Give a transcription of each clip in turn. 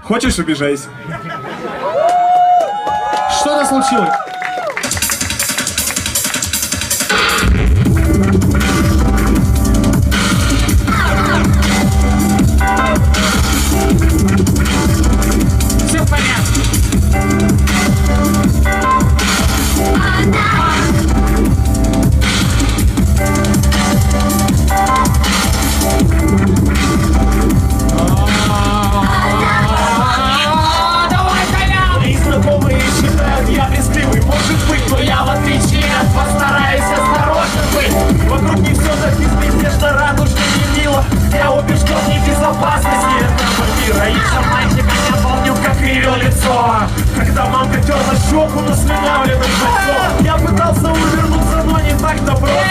Хочешь, обижайся. Что-то случилось. Все в порядке. Когда мамка терла щеку наслюнявленным кольцом, я пытался увернуться, но не так-то просто.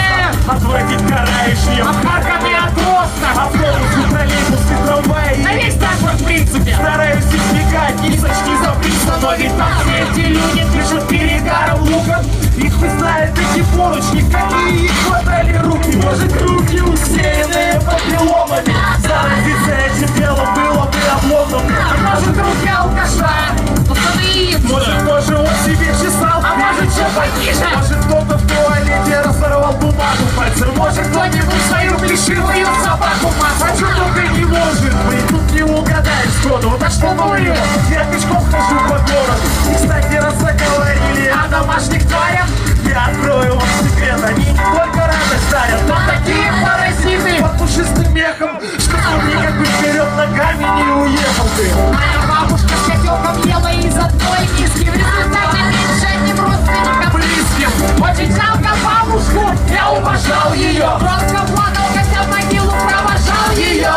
Отвратить караешь я обхарканный отросток. Автобус, троллейбус и трамвай. Да весь так вот в принципе. Стараюсь избегать, не сочти за присно, но ведь там все эти люди дышат перегаром луком. Их вы знает эти поручни, какие их хватали руки. Может, руки усеянные папилломами. Заразиться этим делом было бы обломным. А может, руки алкаша. Может, тоже он себе чесал, а может, что потише. Может, кто-то в туалете разорвал бумагу пальцем. Может, кто-нибудь свою плешивую собаку мазал. А что только не может быть, тут не угадаешь сходу. Так что говорю, я пешком хожу по городу. И, кстати, раз заговорили о домашних тварях, я открою вам секрет, они не только радость дарят, но такие паразиты под пушистым мехом, что ты как бы вперед ногами не уехал ты. Моя бабушка с котелком ела из одной миски, в результате меньше одним родственникам близким. Очень жалко бабушку, я уважал ее, просто плакал, хотя в могилу провожал ее.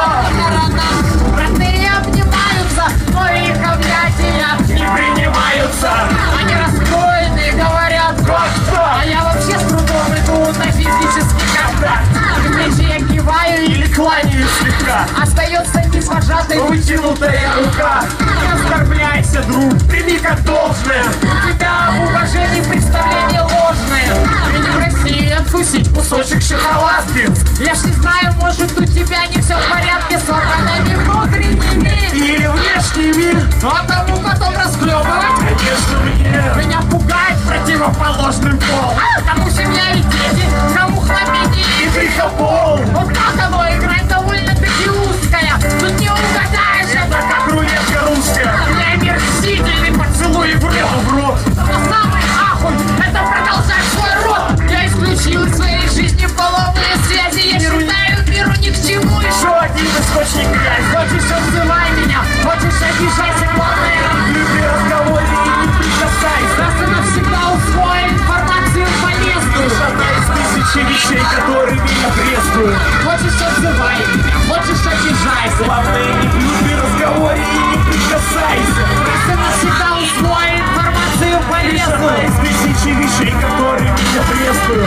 Родные обнимаются, но их объятия не принимаются. Они расстроены, говорят, кто-кто. А я вообще с трудом иду на физический контакт. В плечи я киваю или кланяюсь слегка. Остается непожатой вытянутая рука. Не оскорбляйся, друг, прими как должное. У тебя об уважении представление ложное. Ты не в России откусить кусочек шоколадки. Я ж не знаю, может, у тебя не все в порядке с органами внутренними или внешними. А тому потом расхлебывать, конечно, мне. Меня пугает противоположный пол. Кому семья и дети, кому хламиди и грехопол. Вот как оно играть довольно-таки узкая. Тут не угадаешь, это как рулетка русская. Я омерзительный поцелуй в рот. Но самый ахуй, это продолжать свой род. Я исключил из своей жизни половые связи. Я считаю миру ни к чему. Еще один источник грязи. Хочешь, обзывай меня, хочешь, обижайся, главное. При разговоре и не прикасайся. Раз и навсегда усвой информацию полезную. Лишь одна из тысячи вещей, которыми я брезгую. Хочешь, обзывай меня, хочешь, обижайся. Главное, не при разговоре и не прикасайся. Раз и навсегда усвой информацию полезную. Лишь одна из тысячи вещей, которыми я брезгую.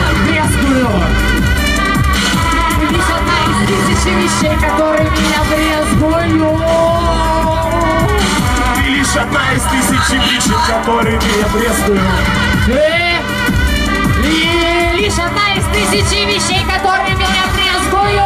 Лишь одна из тысячи вещей, которыми я брезгую. Ты лишь одна из тысячи вещей, которыми я брезгую. Лишь одна из тысячи вещей, которыми я брезгую.